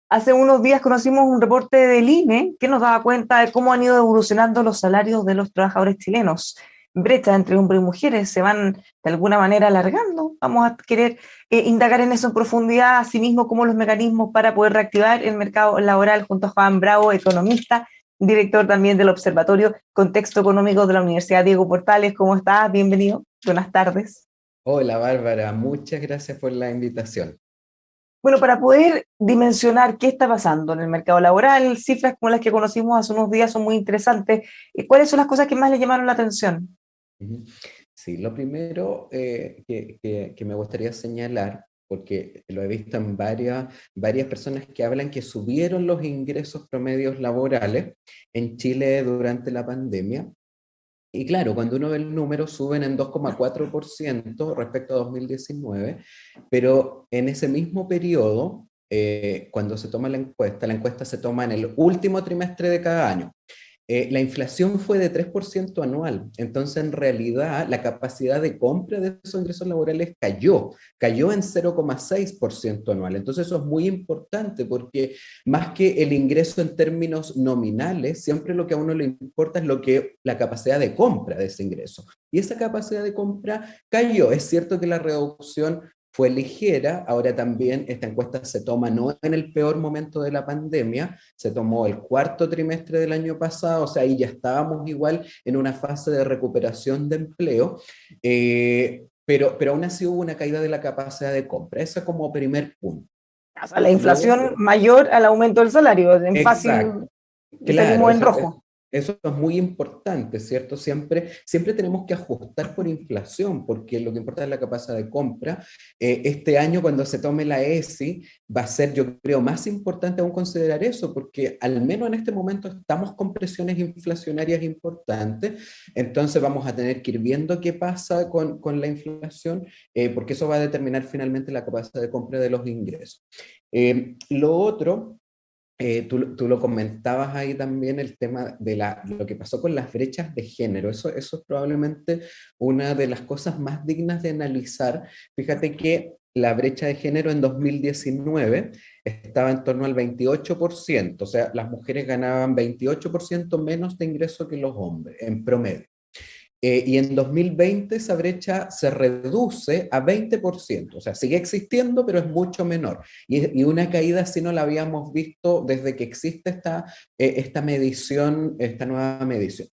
Hace unos días conocimos un reporte del INE que nos daba cuenta de cómo han ido evolucionando los salarios de los trabajadores chilenos. Brechas entre hombres y mujeres se van de alguna manera alargando. Vamos a querer indagar en eso en profundidad, asimismo como los mecanismos para poder reactivar el mercado laboral junto a Juan Bravo, economista, director también del Observatorio Contexto Económico de la Universidad Diego Portales. ¿Cómo estás? Bienvenido. Buenas tardes. Hola Bárbara, muchas gracias por la invitación. Bueno, para poder dimensionar qué está pasando en el mercado laboral, cifras como las que conocimos hace unos días son muy interesantes. ¿Cuáles son las cosas que más le llamaron la atención? Ujú. Sí, lo primero que me gustaría señalar, porque lo he visto en varias personas que hablan que subieron los ingresos promedios laborales en Chile durante la pandemia. Y claro, cuando uno ve el número, suben en 2,4% respecto a 2019, pero en ese mismo periodo, cuando se toma la encuesta se toma en el último trimestre de cada año. La inflación fue de 3% anual, entonces en realidad la capacidad de compra de esos ingresos laborales cayó en 0,6% anual. Entonces eso es muy importante porque más que el ingreso en términos nominales, siempre lo que a uno le importa es la capacidad de compra de ese ingreso. Y esa capacidad de compra cayó. Es cierto que la reducción fue ligera. Ahora también esta encuesta se toma no en el peor momento de la pandemia, se tomó el cuarto trimestre del año pasado, o sea, ahí ya estábamos igual en una fase de recuperación de empleo, pero aún así hubo una caída de la capacidad de compra. Eso como primer punto. O sea, la Lo inflación otro, mayor al aumento del salario. En exacto. fácil Claro, salimos en rojo. eso es muy importante, ¿cierto? Siempre tenemos que ajustar por inflación, porque lo que importa es la capacidad de compra. Este año, cuando se tome la ESI, va a ser, yo creo, más importante aún considerar eso, porque al menos en este momento estamos con presiones inflacionarias importantes, entonces vamos a tener que ir viendo qué pasa con la inflación, porque eso va a determinar finalmente la capacidad de compra de los ingresos. Lo otro tú lo comentabas ahí también, el tema de lo que pasó con las brechas de género. Eso es probablemente una de las cosas más dignas de analizar. Fíjate que la brecha de género en 2019 estaba en torno al 28%, o sea, las mujeres ganaban 28% menos de ingreso que los hombres en promedio. Y en 2020 esa brecha se reduce a 20%, o sea, sigue existiendo, pero es mucho menor. Y una caída así no la habíamos visto desde que existe esta medición, esta nueva medición.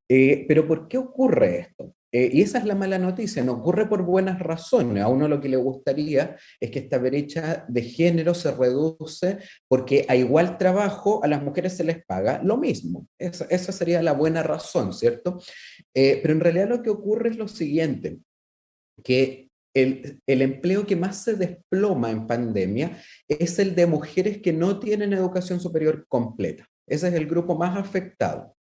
Pero ¿por qué ocurre esto? Y esa es la mala noticia, no ocurre por buenas razones. A uno lo que le gustaría es que esta brecha de género se reduce porque a igual trabajo a las mujeres se les paga lo mismo. Esa sería la buena razón, ¿cierto? Pero en realidad lo que ocurre es lo siguiente, que el empleo que más se desploma en pandemia es el de mujeres que no tienen educación superior completa. Ese es el grupo más afectado.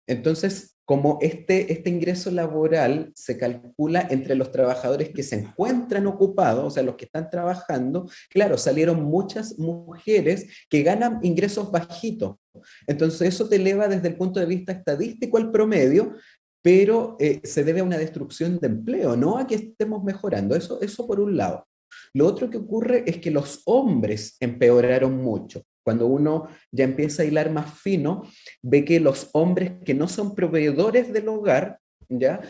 Entonces, como este ingreso laboral se calcula entre los trabajadores que se encuentran ocupados, o sea, los que están trabajando, claro, salieron muchas mujeres que ganan ingresos bajitos. Entonces, eso te eleva desde el punto de vista estadístico al promedio, pero se debe a una destrucción de empleo, no a que estemos mejorando. Eso por un lado. Lo otro que ocurre es que los hombres empeoraron mucho. Cuando uno ya empieza a hilar más fino, ve que los hombres que no son proveedores del hogar, ¿ya?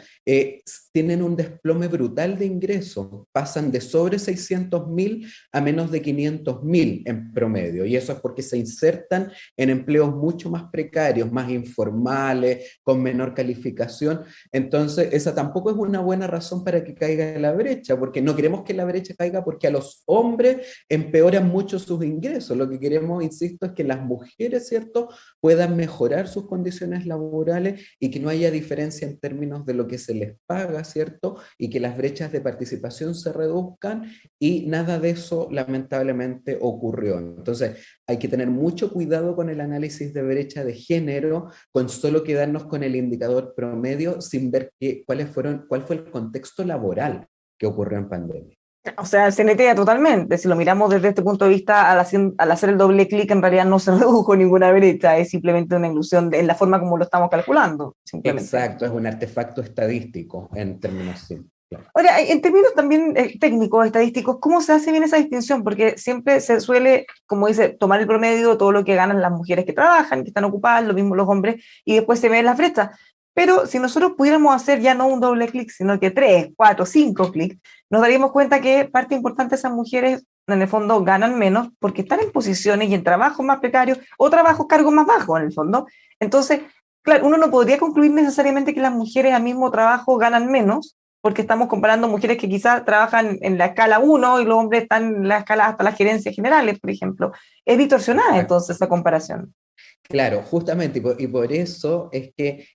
Tienen un desplome brutal de ingresos, pasan de sobre 600.000 a menos de 500.000 en promedio, y eso es porque se insertan en empleos mucho más precarios, más informales, con menor calificación. Entonces esa tampoco es una buena razón para que caiga la brecha, porque no queremos que la brecha caiga porque a los hombres empeoran mucho sus ingresos. Lo que queremos, insisto, es que las mujeres, ¿cierto?, puedan mejorar sus condiciones laborales y que no haya diferencia en términos de lo que se les paga, ¿cierto? Y que las brechas de participación se reduzcan, y nada de eso lamentablemente ocurrió. Entonces hay que tener mucho cuidado con el análisis de brecha de género, con solo quedarnos con el indicador promedio sin ver cuál fue el contexto laboral que ocurrió en pandemia. O sea, se netea totalmente. Si lo miramos desde este punto de vista, al hacer el doble clic, en realidad no se redujo ninguna brecha, es simplemente una ilusión en la forma como lo estamos calculando, simplemente. Exacto, es un artefacto estadístico en términos simples. Ahora, en términos también técnicos, estadísticos, ¿cómo se hace bien esa distinción? Porque siempre se suele, como dice, tomar el promedio, todo lo que ganan las mujeres que trabajan, que están ocupadas, lo mismo los hombres, y después se ven las brechas. Pero si nosotros pudiéramos hacer ya no un doble clic, sino que 3, 4, 5 clics, nos daríamos cuenta que parte importante de esas mujeres, en el fondo, ganan menos porque están en posiciones y en trabajos más precarios o trabajos cargos más bajos, en el fondo. Entonces, claro, uno no podría concluir necesariamente que las mujeres al mismo trabajo ganan menos, porque estamos comparando mujeres que quizás trabajan en la escala 1 y los hombres están en la escala hasta las gerencias generales, por ejemplo. Es distorsionada entonces esa comparación. Claro, justamente, y por eso es que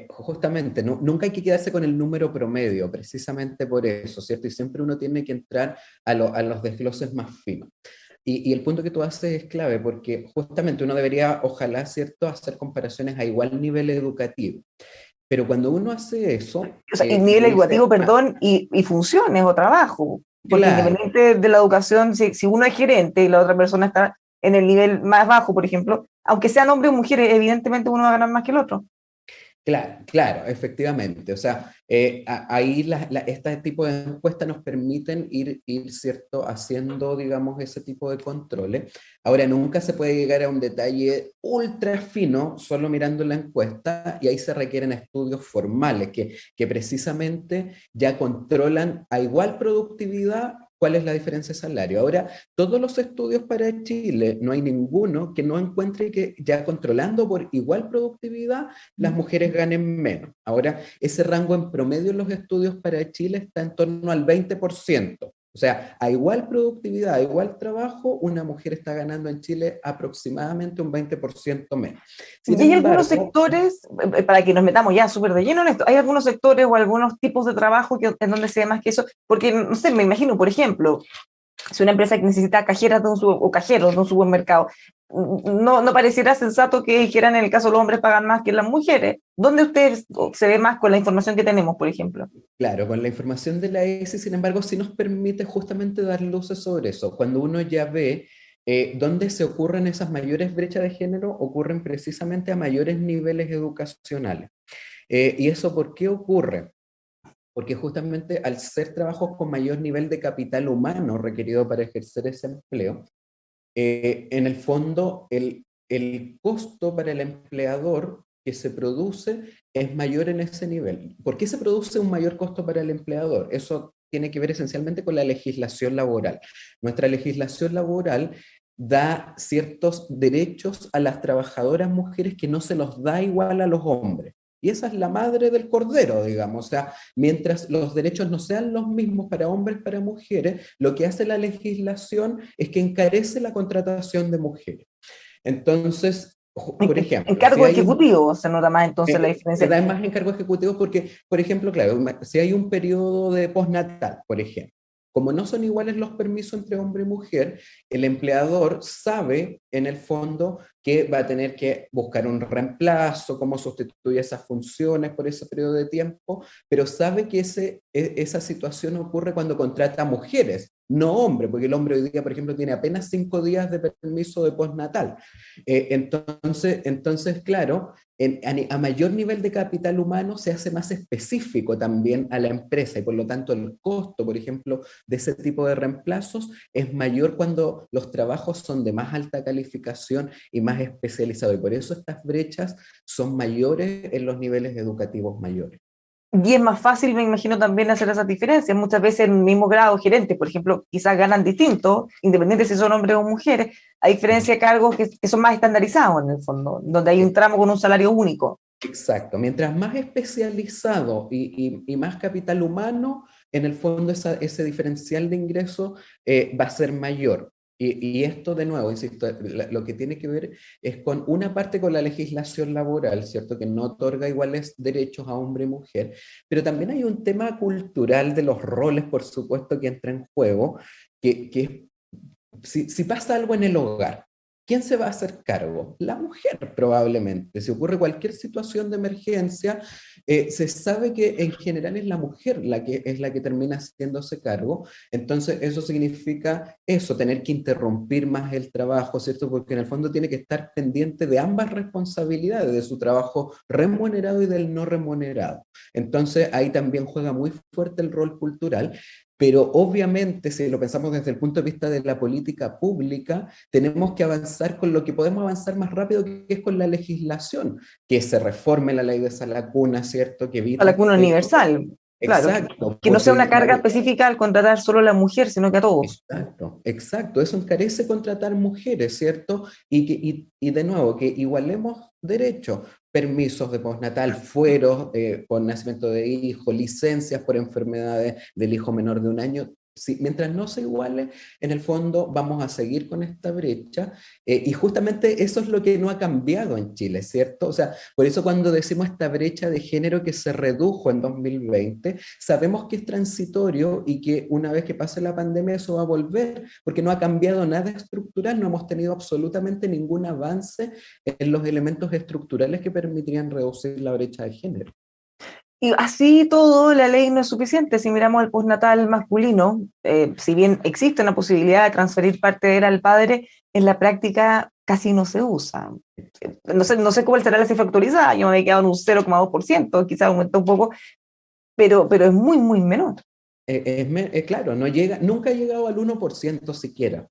justamente nunca hay que quedarse con el número promedio, precisamente por eso, ¿cierto? Y siempre uno tiene que entrar a los desgloses más finos. Y el punto que tú haces es clave, porque justamente uno debería, ojalá, ¿cierto?, hacer comparaciones a igual nivel educativo. Pero cuando uno hace eso, O sea, y y nivel educativo, dice, ah, perdón, y funciones o trabajo, porque claro, independiente de la educación, si uno es gerente y la otra persona está en el nivel más bajo, por ejemplo, aunque sean hombres o mujeres, evidentemente uno va a ganar más que el otro. claro, claro, efectivamente. O sea, ahí este tipo de encuestas nos permiten ir, ¿cierto?, haciendo, digamos, ese tipo de controles. Ahora, nunca se puede llegar a un detalle ultra fino solo mirando la encuesta, y ahí se requieren estudios formales que precisamente ya controlan a igual productividad cuál es la diferencia de salario. Ahora, todos los estudios para Chile, no hay ninguno que no encuentre que ya controlando por igual productividad las mujeres ganen menos. Ahora, ese rango en promedio en los estudios para Chile está en torno al 20%. O sea, a igual productividad, a igual trabajo, una mujer está ganando en Chile aproximadamente un 20% menos. Sin Y hay algunos embargo, sectores, para que nos metamos ya súper de lleno en esto, hay algunos sectores o algunos tipos de trabajo en donde se ve más que eso, porque, no sé, me imagino, por ejemplo, si una empresa que necesita cajeras o cajeros de un supermercado, no pareciera sensato que dijeran en el caso los hombres pagan más que las mujeres. ¿Dónde usted se ve más con la información que tenemos, por ejemplo? claro, con la información de la ESI, sin embargo, sí nos permite justamente dar luces sobre eso. Cuando uno ya ve dónde se ocurren esas mayores brechas de género, ocurren precisamente a mayores niveles educacionales. ¿Y eso por qué ocurre? Porque justamente al ser trabajos con mayor nivel de capital humano requerido para ejercer ese empleo, en el fondo el costo para el empleador que se produce es mayor en ese nivel. ¿Por qué se produce un mayor costo para el empleador? Eso tiene que ver esencialmente con la legislación laboral. Nuestra legislación laboral da ciertos derechos a las trabajadoras mujeres que no se los da igual a los hombres. Y esa es la madre del cordero, digamos. O sea, mientras los derechos no sean los mismos para hombres y para mujeres, lo que hace la legislación es que encarece la contratación de mujeres. Entonces, por En ejemplo, si cargo hay un, ejecutivo se nota más entonces la se diferencia. da más encargo ejecutivo porque, por ejemplo, claro, si hay un periodo de postnatal, por ejemplo, como no son iguales los permisos entre hombre y mujer, el empleador sabe en el fondo que va a tener que buscar un reemplazo, cómo sustituye esas funciones por ese periodo de tiempo, pero sabe que esa situación ocurre cuando contrata mujeres, no hombres, porque el hombre hoy día, por ejemplo, tiene apenas 5 días de permiso de postnatal. Entonces, claro, a mayor nivel de capital humano se hace más específico también a la empresa, y por lo tanto el costo, por ejemplo, de ese tipo de reemplazos es mayor cuando los trabajos son de más alta calificación y más especializados, y por eso estas brechas son mayores en los niveles educativos mayores. Y es más fácil, me imagino, también hacer esas diferencias. Muchas veces en el mismo grado gerentes, por ejemplo, quizás ganan distinto, independiente si son hombres o mujeres, a diferencia de cargos que son más estandarizados en el fondo, donde hay un tramo con un salario único. Exacto, mientras más especializado y más capital humano, en el fondo ese diferencial de ingreso va a ser mayor. Y esto, de nuevo, insisto, lo que tiene que ver es con una parte con la legislación laboral, ¿cierto? Que no otorga iguales derechos a hombre y mujer, pero también hay un tema cultural de los roles, por supuesto, que entra en juego, que si pasa algo en el hogar, ¿quién se va a hacer cargo? La mujer, probablemente. Si ocurre cualquier situación de emergencia, se sabe que en general es la mujer la que es la que termina haciéndose cargo. Entonces, eso significa eso, tener que interrumpir más el trabajo, ¿cierto? Porque en el fondo tiene que estar pendiente de ambas responsabilidades, de su trabajo remunerado y del no remunerado. Entonces, ahí también juega muy fuerte el rol cultural. Pero obviamente, si lo pensamos desde el punto de vista de la política pública, tenemos que avanzar con lo que podemos avanzar más rápido, que es con la legislación, que se reforme la ley de esa cuna, ¿cierto? Que A la evite cuna esto. universal, claro, Exacto, que no porque sea hoy una día carga específica al contratar solo a la mujer, sino que a todos. exacto, exacto. Eso encarece contratar mujeres, ¿cierto? Y de nuevo, que igualemos derechos, permisos de postnatal, fueros por nacimiento de hijo, licencias por enfermedades del hijo menor de un año. Sí, mientras no se iguale, en el fondo vamos a seguir con esta brecha y justamente eso es lo que no ha cambiado en Chile, ¿cierto? O sea, por eso cuando decimos esta brecha de género que se redujo en 2020, sabemos que es transitorio y que una vez que pase la pandemia eso va a volver, porque no ha cambiado nada estructural, no hemos tenido absolutamente ningún avance en los elementos estructurales que permitirían reducir la brecha de género. Y así todo, la ley no es suficiente. Si miramos el postnatal masculino, si bien existe una posibilidad de transferir parte de él al padre, en la práctica casi no se usa. No sé cómo será la cifra actualizada, yo me he quedado en un 0,2%, quizás aumentó un poco, pero es muy, muy menor. Claro, no llega, nunca ha llegado al 1% siquiera.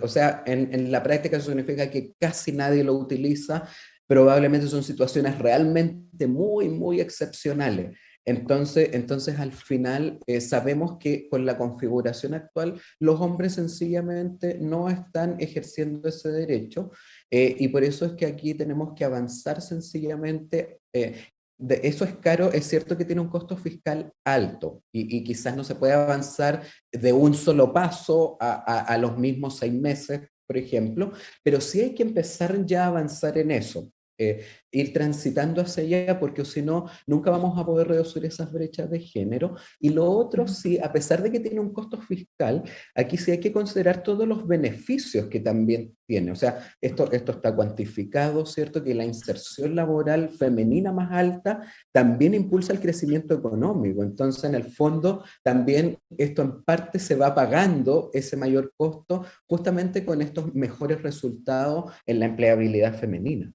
O sea, en la práctica eso significa que casi nadie lo utiliza. Probablemente son situaciones realmente muy, muy excepcionales. Entonces al final sabemos que con la configuración actual los hombres sencillamente no están ejerciendo ese derecho y por eso es que aquí tenemos que avanzar sencillamente eso es caro, es cierto que tiene un costo fiscal alto y quizás no se puede avanzar de un solo paso a los mismos 6 meses, por ejemplo, pero sí hay que empezar ya a avanzar en eso, eh, ir transitando hacia allá, porque si no, nunca vamos a poder reducir esas brechas de género. Y lo otro, sí, a pesar de que tiene un costo fiscal, aquí sí hay que considerar todos los beneficios que también tiene. O sea, esto está cuantificado, ¿cierto? Que la inserción laboral femenina más alta también impulsa el crecimiento económico. Entonces, en el fondo, también esto en parte se va pagando ese mayor costo justamente con estos mejores resultados en la empleabilidad femenina.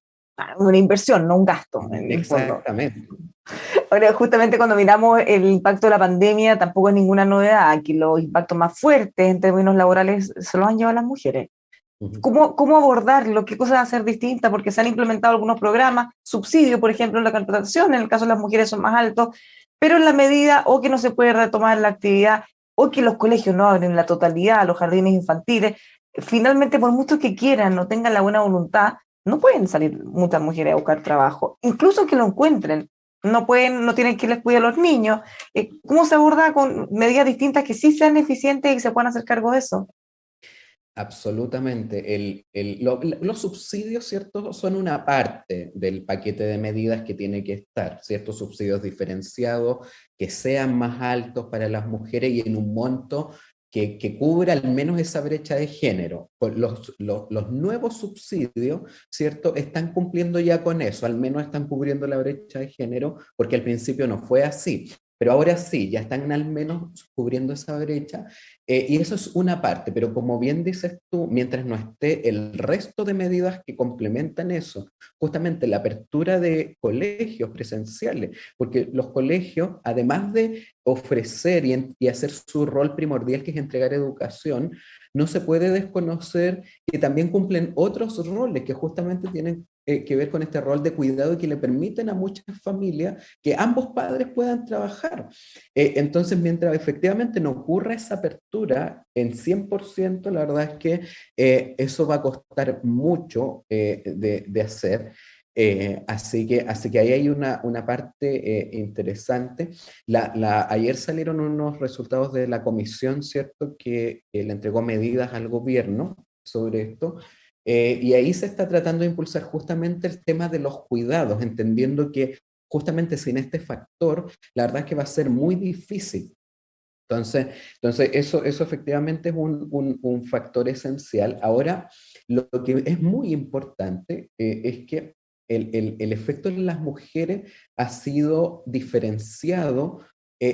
Una inversión, no un gasto, en el fondo. Exactamente. Ahora, justamente cuando miramos el impacto de la pandemia, tampoco es ninguna novedad. Aquí los impactos más fuertes en términos laborales se los han llevado las mujeres. Ujú. ¿Cómo abordarlo? ¿Qué cosas hacer distintas? Porque se han implementado algunos programas, subsidio, por ejemplo, en la contratación, en el caso de las mujeres son más altos, pero en la medida o que no se puede retomar la actividad o que los colegios no abren la totalidad, los jardines infantiles, finalmente, por mucho que quieran, no tengan la buena voluntad, no pueden salir muchas mujeres a buscar trabajo, incluso que lo encuentren. No pueden, no tienen que les cuidar a los niños. ¿Cómo se aborda con medidas distintas que sí sean eficientes y que se puedan hacer cargo de eso? Absolutamente. Los subsidios, ¿cierto? Son una parte del paquete de medidas que tiene que estar, ¿cierto? Subsidios diferenciados que sean más altos para las mujeres y en un monto que cubra al menos esa brecha de género. Los nuevos subsidios, ¿cierto? Están cumpliendo ya con eso, al menos están cubriendo la brecha de género, porque al principio no fue así. Pero ahora sí, ya están al menos cubriendo esa brecha y eso es una parte, pero como bien dices tú, mientras no esté el resto de medidas que complementan eso, justamente la apertura de colegios presenciales, porque los colegios, además de ofrecer y hacer su rol primordial, que es entregar educación, no se puede desconocer que también cumplen otros roles que justamente tienen que ver con este rol de cuidado y que le permiten a muchas familias que ambos padres puedan trabajar. Entonces, mientras efectivamente no ocurra esa apertura en 100%, la verdad es que eso va a costar mucho de hacer. Así que ahí hay una parte interesante. Ayer salieron unos resultados de la comisión, ¿cierto?, que le entregó medidas al gobierno sobre esto. Y ahí se está tratando de impulsar justamente el tema de los cuidados, entendiendo que justamente sin este factor, la verdad es que va a ser muy difícil Entonces eso efectivamente es un factor esencial. Ahora, lo que es muy importante es que el efecto en las mujeres ha sido diferenciado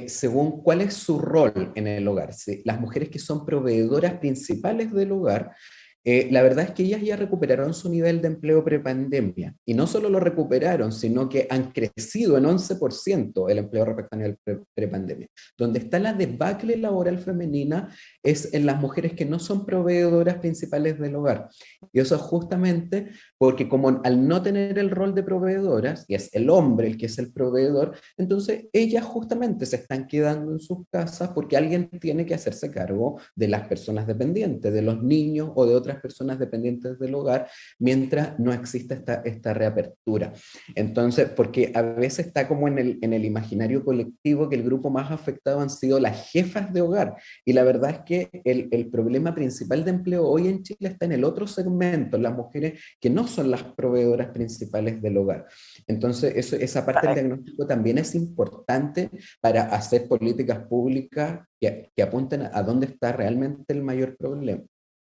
según cuál es su rol en el hogar. ¿Sí? Las mujeres que son proveedoras principales del hogar, la verdad es que ellas ya recuperaron su nivel de empleo prepandemia. Y no solo lo recuperaron, sino que han crecido en 11% el empleo respecto al nivel prepandemia. Donde está la debacle laboral femenina es en las mujeres que no son proveedoras principales del hogar. Y eso es justamente porque como al no tener el rol de proveedoras, y es el hombre el que es el proveedor, entonces ellas justamente se están quedando en sus casas porque alguien tiene que hacerse cargo de las personas dependientes, de los niños o de otras personas dependientes del hogar, mientras no existe esta reapertura. Entonces, porque a veces está como en el imaginario colectivo que el grupo más afectado han sido las jefas de hogar, y la verdad es que el problema principal de empleo hoy en Chile está en el otro segmento, las mujeres que no son las proveedoras principales del hogar. Entonces, esa parte del diagnóstico también es importante para hacer políticas públicas que apunten a dónde está realmente el mayor problema.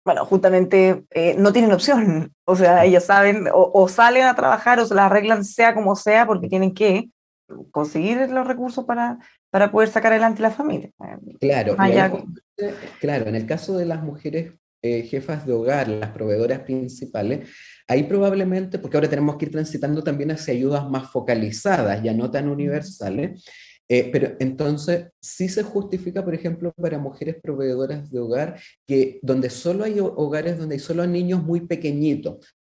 Bueno, justamente no tienen opción. O sea, ellos saben, o salen a trabajar o se las arreglan sea como sea porque tienen que conseguir los recursos para poder sacar adelante la familia. Claro, y ahí Allá, claro, en el caso de las mujeres jefas de hogar, las proveedoras principales, ahí probablemente, porque ahora tenemos que ir transitando también hacia ayudas más focalizadas, ya no tan universales, pero entonces sí se justifica, por ejemplo, para mujeres proveedoras de hogar, que donde solo hay hogares donde hay solo niños muy pequeñitos,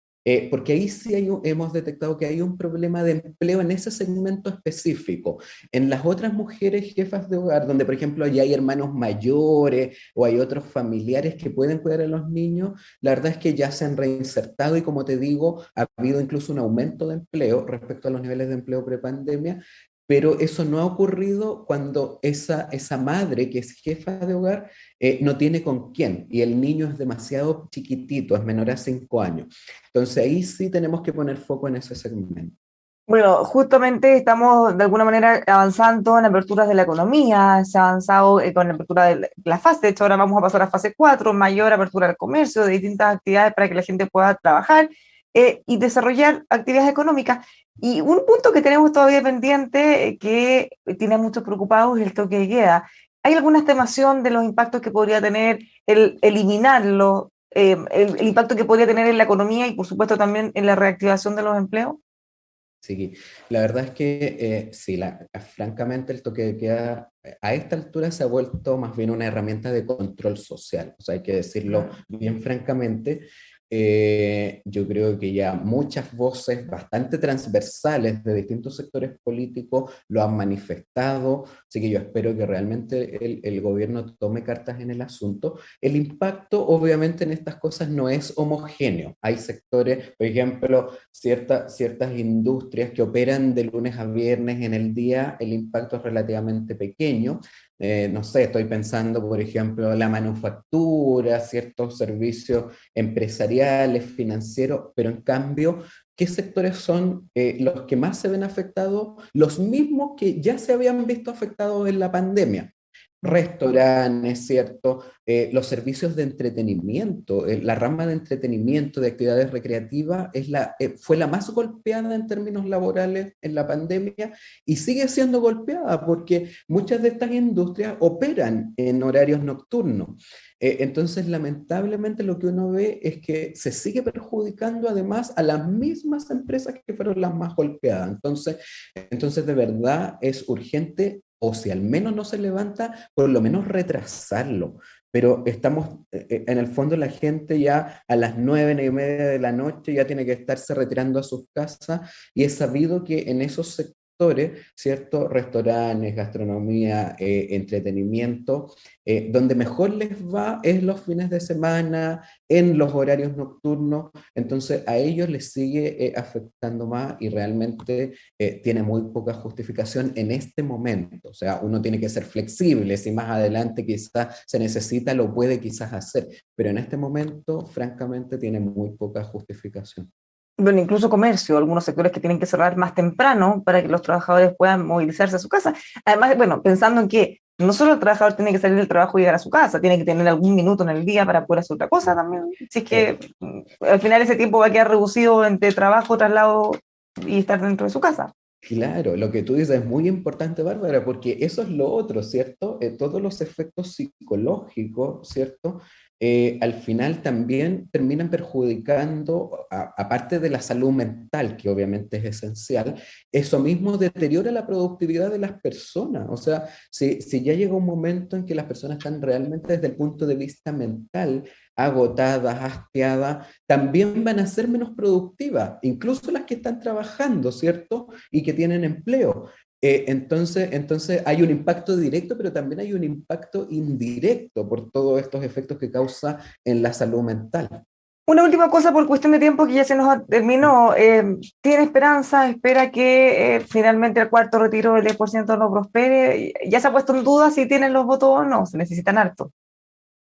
porque ahí sí hemos detectado que hay un problema de empleo en ese segmento específico. En las otras mujeres jefas de hogar, donde por ejemplo ya hay hermanos mayores o hay otros familiares que pueden cuidar a los niños, la verdad es que ya se han reinsertado y como te digo, ha habido incluso un aumento de empleo respecto a los niveles de empleo prepandemia, pero eso no ha ocurrido cuando esa madre que es jefa de hogar no tiene con quién y el niño es demasiado chiquitito, es menor a 5 años. Entonces ahí sí tenemos que poner foco en ese segmento. bueno, justamente estamos de alguna manera avanzando en aperturas de la economía, se ha avanzado con la apertura de la fase, de hecho ahora vamos a pasar a fase 4, mayor apertura del comercio, de distintas actividades para que la gente pueda trabajar y desarrollar actividades económicas. Y un punto que tenemos todavía pendiente, que tiene a muchos preocupados, es el toque de queda. ¿Hay alguna estimación de los impactos que podría tener el eliminarlo, el impacto que podría tener en la economía y por supuesto también en la reactivación de los empleos? Sí, la verdad es que sí, francamente el toque de queda a esta altura se ha vuelto más bien una herramienta de control social, o sea, hay que decirlo bien francamente. Yo creo que ya muchas voces bastante transversales de distintos sectores políticos lo han manifestado, así que yo espero que realmente el gobierno tome cartas en el asunto. El impacto obviamente en estas cosas no es homogéneo, hay sectores, por ejemplo, ciertas industrias que operan de lunes a viernes en el día, el impacto es relativamente pequeño. No sé, estoy pensando, por ejemplo, la manufactura, ciertos servicios empresariales, financieros, pero en cambio, ¿qué sectores son los que más se ven afectados? Los mismos que ya se habían visto afectados en la pandemia. Restaurantes, ¿cierto? Los servicios de entretenimiento, la rama de entretenimiento, de actividades recreativas, fue la más golpeada en términos laborales en la pandemia y sigue siendo golpeada porque muchas de estas industrias operan en horarios nocturnos. Entonces, lamentablemente lo que uno ve es que se sigue perjudicando además a las mismas empresas que fueron las más golpeadas. Entonces de verdad es urgente o si al menos no se levanta, por lo menos retrasarlo. Pero estamos, en el fondo la gente ya a las 9, 9:30 de la noche ya tiene que estarse retirando a sus casas y es sabido que en esos sectores, ¿cierto? Restaurantes, gastronomía, entretenimiento, donde mejor les va es los fines de semana, en los horarios nocturnos, entonces a ellos les sigue afectando más y realmente tiene muy poca justificación en este momento. O sea, uno tiene que ser flexible, si más adelante quizás se necesita, lo puede quizás hacer, pero en este momento, francamente, tiene muy poca justificación. Bueno, incluso comercio, algunos sectores que tienen que cerrar más temprano para que los trabajadores puedan movilizarse a su casa. Además, bueno, pensando en que No solo el trabajador tiene que salir del trabajo y llegar a su casa, tiene que tener algún minuto en el día para poder hacer otra cosa también. Si es que al final ese tiempo va a quedar reducido entre trabajo, traslado y estar dentro de su casa. Claro, lo que tú dices es muy importante, Bárbara, porque eso es lo otro, ¿cierto? Todos los efectos psicológicos, ¿cierto? Al final también terminan perjudicando, aparte de la salud mental, que obviamente es esencial, eso mismo deteriora la productividad de las personas. O sea, si ya llega un momento en que las personas están realmente desde el punto de vista mental agotadas, hastiadas, también van a ser menos productivas, incluso las que están trabajando, ¿cierto? Y que tienen empleo. Entonces hay un impacto directo, pero también hay un impacto indirecto por todos estos efectos que causa en la salud mental. Una última cosa por cuestión de tiempo que ya se nos terminó. ¿Tiene esperanza? ¿Espera que finalmente el cuarto retiro del 10% no prospere? ¿Ya se ha puesto en duda si tienen los votos o no? Se necesitan harto.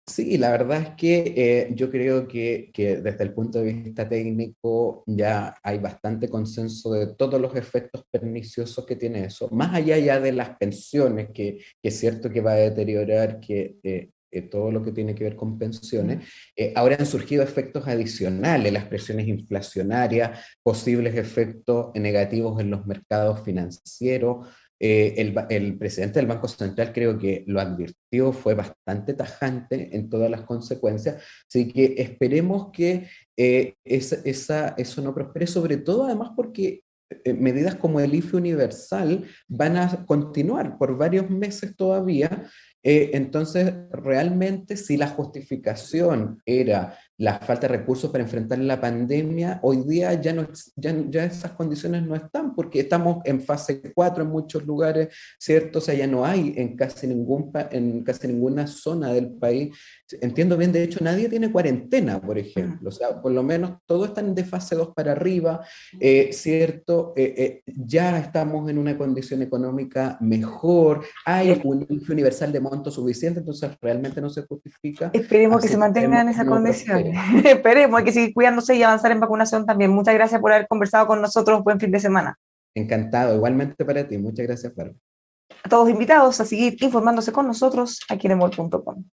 Sí, la verdad es que yo creo que desde el punto de vista técnico ya hay bastante consenso de todos los efectos perniciosos que tiene eso, más allá ya de las pensiones, que es cierto que va a deteriorar todo lo que tiene que ver con pensiones. Ahora han surgido efectos adicionales, las presiones inflacionarias, posibles efectos negativos en los mercados financieros. El presidente del Banco Central creo que lo advirtió, fue bastante tajante en todas las consecuencias, así que esperemos que eso no prospere, sobre todo además porque medidas como el IFE universal van a continuar por varios meses todavía. Entonces, realmente, si la justificación era la falta de recursos para enfrentar la pandemia, hoy día ya esas condiciones no están, porque estamos en fase 4 en muchos lugares, ¿cierto? O sea, ya no hay en casi ninguna zona del país. Entiendo bien, de hecho, nadie tiene cuarentena, por ejemplo. O sea, por lo menos todos están de fase 2 para arriba, ¿cierto? Ya estamos en una condición económica mejor, hay un IFE universal de monto suficiente, entonces realmente no se justifica, Esperemos que se así que esperemos mantengan que esas no condiciones. prospere. Esperemos, hay que seguir cuidándose y avanzar en vacunación también. Muchas gracias por haber conversado con nosotros. Buen fin de semana. Encantado, igualmente para ti. Muchas gracias, Bárbara. A todos invitados a seguir informándose con nosotros aquí en emol.com.